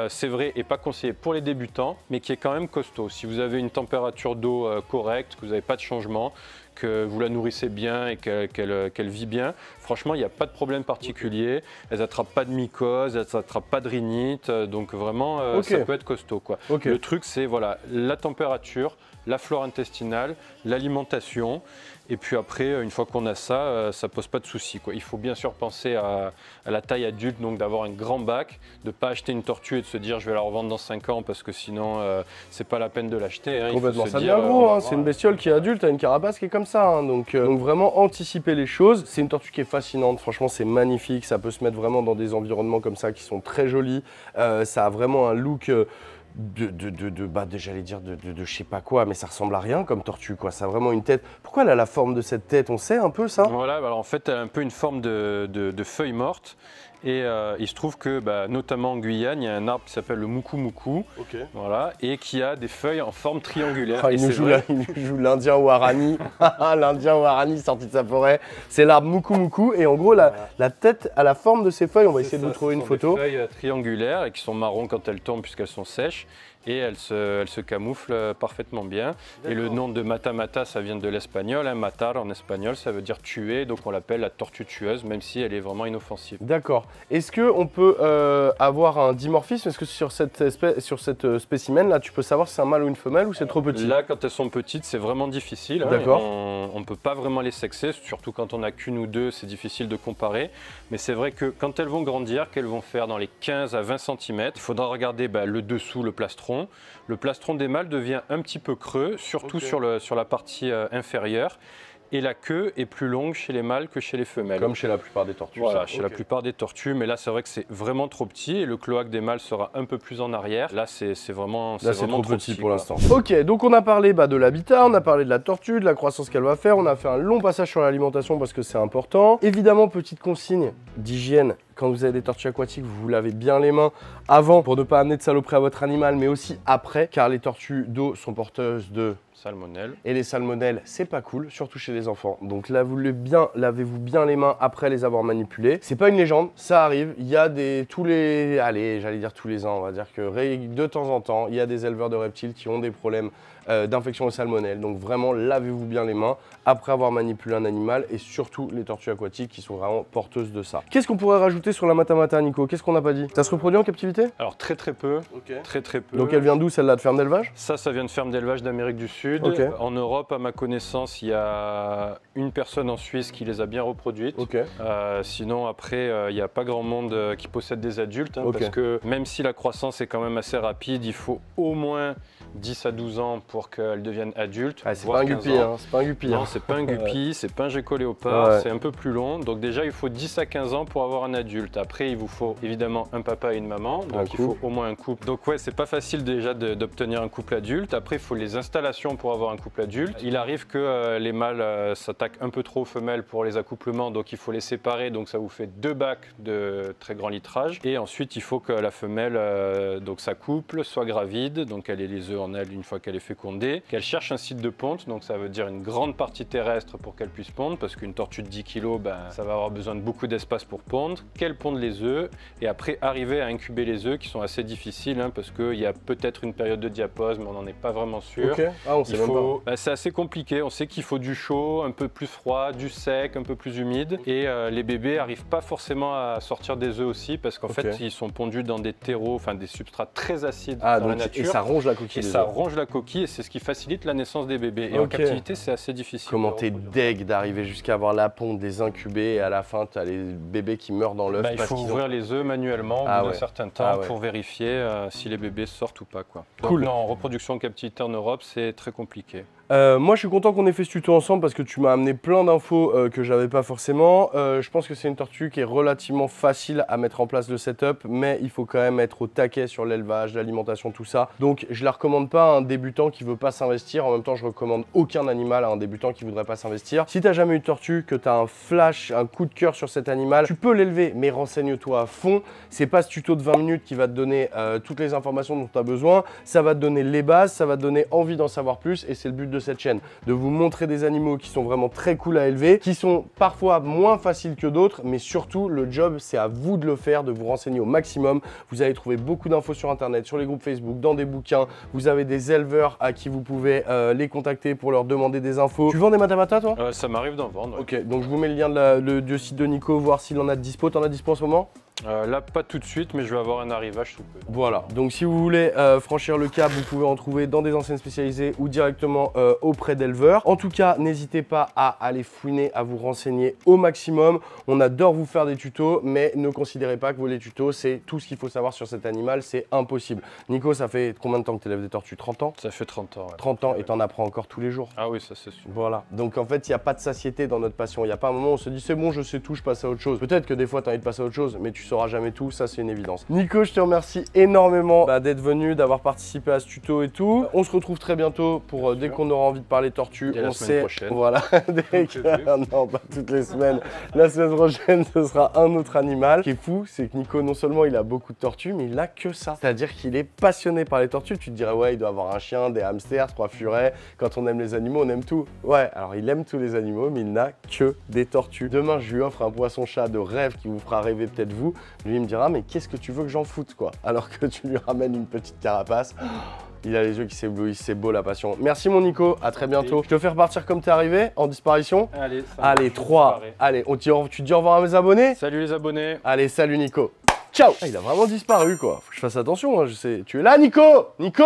c'est vrai, n'est pas conseillée pour les débutants, mais qui est quand même costaud. Si vous avez une température d'eau correcte, que vous n'avez pas de changement, que vous la nourrissez bien et qu'elle vit bien, franchement, il n'y a pas de problème particulier. Elles n'attrapent pas de mycose, elles n'attrapent pas de rhinite, donc vraiment, ça peut être costaud, quoi. Le truc, c'est voilà, la température, la flore intestinale, l'alimentation. Et puis après, une fois qu'on a ça, ça pose pas de soucis, quoi. Il faut bien sûr penser à la taille adulte, donc d'avoir un grand bac, de ne pas acheter une tortue et de se dire je vais la revendre dans 5 ans parce que sinon c'est pas la peine de l'acheter. Hein.
Complètement, ça devient gros, hein. C'est une bestiole qui est adulte, a une carapace qui est comme ça. Hein. Donc vraiment anticiper les choses. C'est une tortue qui est fascinante, franchement c'est magnifique, ça peut se mettre vraiment dans des environnements comme ça qui sont très jolis. Ça a vraiment un look... j'allais dire de je sais pas quoi, mais ça ressemble à rien comme tortue, quoi. Ça a vraiment une tête. Pourquoi elle a la forme de cette tête? On sait un peu ça?
Voilà, alors en fait, elle a un peu une forme de feuille morte. Et il se trouve que, notamment en Guyane, il y a un arbre qui s'appelle le moukou-moukou, voilà, et qui a des feuilles en forme triangulaire.
Il nous joue l'Indien Warani, l'Indien Warani sorti de sa forêt. C'est l'arbre moukou-moukou, et en gros, la tête a la forme de ses feuilles. On va essayer de vous trouver une photo.
Des feuilles triangulaires et qui sont marrons quand elles tombent puisqu'elles sont sèches. Et elle se camoufle parfaitement bien. Et le nom de mata-mata, ça vient de l'espagnol. Hein. Matar en espagnol, ça veut dire tuer. Donc on l'appelle la tortue tueuse, même si elle est vraiment inoffensive.
D'accord. Est-ce qu'on peut avoir un dimorphisme? Est-ce que sur cette spécimen là, tu peux savoir si c'est un mâle ou une femelle ou c'est trop petit?
Là, quand elles sont petites, c'est vraiment difficile. Hein.
D'accord.
On ne peut pas vraiment les sexer, surtout quand on n'a qu'une ou deux, c'est difficile de comparer. Mais c'est vrai que quand elles vont grandir, qu'elles vont faire dans les 15 à 20 cm, il faudra regarder le dessous, le plastron. Le plastron des mâles devient un petit peu creux, surtout sur la partie inférieure. Et la queue est plus longue chez les mâles que chez les femelles.
Comme chez la plupart des tortues.
Voilà, chez la plupart des tortues, mais là c'est vrai que c'est vraiment trop petit et le cloaque des mâles sera un peu plus en arrière. Là c'est vraiment trop petit
pour l'instant. Ok, donc on a parlé de l'habitat, on a parlé de la tortue, de la croissance qu'elle va faire, on a fait un long passage sur l'alimentation parce que c'est important. Évidemment, petite consigne d'hygiène. Quand vous avez des tortues aquatiques, vous vous lavez bien les mains avant pour ne pas amener de saloperie à votre animal, mais aussi après, car les tortues d'eau sont porteuses de
salmonelle.
Et les salmonelles, c'est pas cool, surtout chez les enfants. Donc lavez-vous bien les mains après les avoir manipulées. C'est pas une légende, ça arrive. Il y a j'allais dire tous les ans, on va dire que de temps en temps, il y a des éleveurs de reptiles qui ont des problèmes d'infection aux salmonelles. Donc vraiment, lavez-vous bien les mains après avoir manipulé un animal et surtout les tortues aquatiques qui sont vraiment porteuses de ça. Qu'est-ce qu'on pourrait rajouter fait sur la Matamata, Nico? Qu'est-ce qu'on n'a pas dit? Ça se reproduit en captivité?
Alors très peu, très peu.
Donc elle vient d'où celle-là, de ferme d'élevage?
Ça vient de ferme d'élevage d'Amérique du Sud. En Europe, à ma connaissance, il y a une personne en Suisse qui les a bien reproduites. Sinon, après, il n'y a pas grand monde qui possède des adultes, hein, parce que même si la croissance est quand même assez rapide, il faut au moins 10 à 12 ans pour qu'elles deviennent adultes.
Ah, c'est pas un guppy, hein. C'est pas un guppy.
Non, c'est pas un guppy, c'est pas un gecko léopard, c'est un peu plus long. Donc déjà, il faut 10 à 15 ans pour avoir un adulte. Après, il vous faut évidemment un papa et une maman, donc il faut au moins un couple. Donc ouais, c'est pas facile déjà d'obtenir un couple adulte. Après, il faut les installations pour avoir un couple adulte. Il arrive que les mâles s'attaquent un peu trop aux femelles pour les accouplements, donc il faut les séparer. Donc ça vous fait 2 bacs de très grand litrage. Et ensuite, il faut que la femelle donc s'accouple, soit gravide, donc elle ait les œufs en elle une fois qu'elle est fécondée, qu'elle cherche un site de ponte, donc ça veut dire une grande partie terrestre pour qu'elle puisse pondre, parce qu'une tortue de 10 kg, ça va avoir besoin de beaucoup d'espace pour pondre, qu'elle ponde les œufs, et après arriver à incuber les œufs qui sont assez difficiles, hein, parce qu'il y a peut-être une période de diapause, mais on n'en est pas vraiment sûr.
Ah, on sait même pas.
C'est assez compliqué, on sait qu'il faut du chaud, un peu plus froid, du sec, un peu plus humide, et les bébés n'arrivent pas forcément à sortir des œufs aussi, parce qu'en fait, ils sont pondus dans des terreaux, enfin des substrats très acides dans la nature.
Et ça ronge la coquille.
La coquille, et c'est ce qui facilite la naissance des bébés. Et en captivité, c'est assez difficile.
Comment t'es deg d'arriver jusqu'à avoir la ponte, les incuber, et à la fin, t'as les bébés qui meurent dans l'œuf.
Il faut ouvrir les œufs manuellement au bout d'un certain temps pour vérifier si les bébés sortent ou pas. Donc, non, en reproduction en captivité en Europe, c'est très compliqué.
Moi je suis content qu'on ait fait ce tuto ensemble parce que tu m'as amené plein d'infos que j'avais pas forcément. Je pense que c'est une tortue qui est relativement facile à mettre en place le setup, mais il faut quand même être au taquet sur l'élevage, l'alimentation, tout ça. Donc je la recommande pas à un débutant qui veut pas s'investir. En même temps, je recommande aucun animal à un débutant qui voudrait pas s'investir. Si t'as jamais eu de tortue, que t'as un flash, un coup de cœur sur cet animal, tu peux l'élever, mais renseigne-toi à fond. C'est pas ce tuto de 20 minutes qui va te donner toutes les informations dont tu as besoin. Ça va te donner les bases, ça va te donner envie d'en savoir plus, et c'est le but de cette chaîne, de vous montrer des animaux qui sont vraiment très cool à élever, qui sont parfois moins faciles que d'autres, mais surtout le job c'est à vous de le faire, de vous renseigner au maximum. Vous allez trouver beaucoup d'infos sur internet, sur les groupes Facebook, dans des bouquins. Vous avez des éleveurs à qui vous pouvez les contacter pour leur demander des infos. Tu vends des Matamata toi?
Ça m'arrive d'en vendre.
Ok, donc je vous mets le lien du site de Nico, voir s'il en a de dispo. T'en as dispo en ce moment?
Là, pas tout de suite, mais je vais avoir un arrivage sous peu.
Voilà, donc si vous voulez franchir le cap, vous pouvez en trouver dans des enseignes spécialisées ou directement auprès d'éleveurs. En tout cas, n'hésitez pas à aller fouiner, à vous renseigner au maximum. On adore vous faire des tutos, mais ne considérez pas que les tutos, c'est tout ce qu'il faut savoir sur cet animal, c'est impossible. Nico, ça fait combien de temps que tu élèves des tortues? 30 ans?
Ça fait 30 ans.
30 ans, et t'en apprends encore tous les jours.
Ah oui, ça c'est sûr.
Voilà, donc en fait, il n'y a pas de satiété dans notre passion. Il n'y a pas un moment où on se dit c'est bon, je sais tout, je passe à autre chose. Peut-être que des fois, tu as envie de passer à autre chose, mais tu sauras jamais tout, ça c'est une évidence. Nico, je te remercie énormément d'être venu, d'avoir participé à ce tuto et tout. On se retrouve très bientôt pour dès qu'on aura envie de parler tortues.
La semaine prochaine.
Voilà, non, pas toutes les semaines. La semaine prochaine, ce sera un autre animal. Ce qui est fou, c'est que Nico, non seulement il a beaucoup de tortues, mais il a que ça. C'est-à-dire qu'il est passionné par les tortues. Tu te dirais, ouais, il doit avoir un chien, des hamsters, 3 furets. Quand on aime les animaux, on aime tout. Ouais, alors il aime tous les animaux, mais il n'a que des tortues. Demain, je lui offre un poisson-chat de rêve qui vous fera rêver peut-être vous. Lui, il me dira, mais qu'est-ce que tu veux que j'en foute, quoi? Alors que tu lui ramènes une petite carapace. Il a les yeux qui s'éblouissent, c'est beau la passion. Merci mon Nico, à très bientôt. Je te fais repartir comme t'es arrivé, en disparition. Allez, 3. Allez, tu te dis au revoir à mes abonnés?
Salut les abonnés.
Allez, salut Nico. Ciao. Il a vraiment disparu quoi. Faut que je fasse attention, hein, je sais. Tu es là Nico? Nico!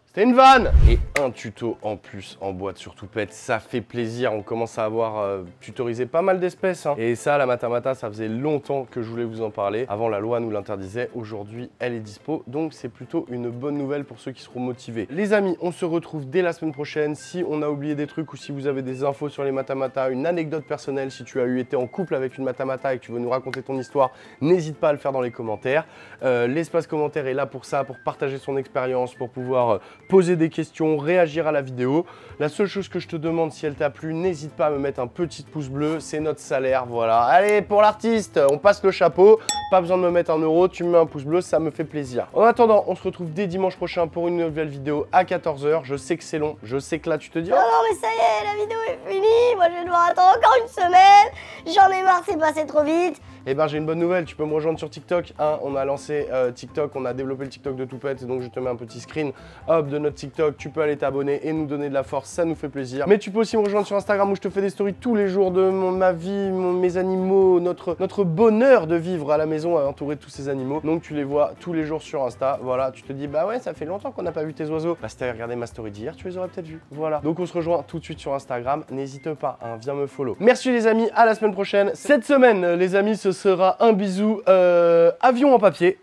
C'était une vanne! Et un tuto en plus en boîte sur Toupette, ça fait plaisir. On commence à avoir tutorisé pas mal d'espèces. Hein. Et ça, la Matamata, ça faisait longtemps que je voulais vous en parler. Avant, la loi nous l'interdisait. Aujourd'hui, elle est dispo. Donc, c'est plutôt une bonne nouvelle pour ceux qui seront motivés. Les amis, on se retrouve dès la semaine prochaine. Si on a oublié des trucs ou si vous avez des infos sur les Matamata, une anecdote personnelle, si tu as été en couple avec une Matamata et que tu veux nous raconter ton histoire, n'hésite pas à le faire dans les commentaires. L'espace commentaire est là pour ça, pour partager son expérience, pour pouvoir poser des questions, réagir à la vidéo. La seule chose que je te demande, si elle t'a plu, n'hésite pas à me mettre un petit pouce bleu, c'est notre salaire, voilà. Allez, pour l'artiste, on passe le chapeau, pas besoin de me mettre 1 euro, tu me mets un pouce bleu, ça me fait plaisir. En attendant, on se retrouve dès dimanche prochain pour une nouvelle vidéo à 14 h. Je sais que c'est long, je sais que là tu te dis...
Non, non, mais ça y est, la vidéo est finie, moi je vais devoir attendre encore une semaine, j'en ai marre, c'est passé trop vite.
Eh ben j'ai une bonne nouvelle, tu peux me rejoindre sur TikTok. On a lancé TikTok, on a développé le TikTok de Toupette, et donc je te mets un petit screen hop de notre TikTok. Tu peux aller t'abonner et nous donner de la force, ça nous fait plaisir. Mais tu peux aussi me rejoindre sur Instagram où je te fais des stories tous les jours de ma vie, mes animaux, notre bonheur de vivre à la maison entouré de tous ces animaux. Donc tu les vois tous les jours sur Insta. Voilà, tu te dis bah ouais, ça fait longtemps qu'on n'a pas vu tes oiseaux. Bah si t'avais regardé ma story d'hier, tu les aurais peut-être vus. Voilà. Donc on se rejoint tout de suite sur Instagram. N'hésite pas, hein, viens me follow. Merci les amis, à la semaine prochaine. Cette semaine, les amis, ce sera un bisou avion en papier.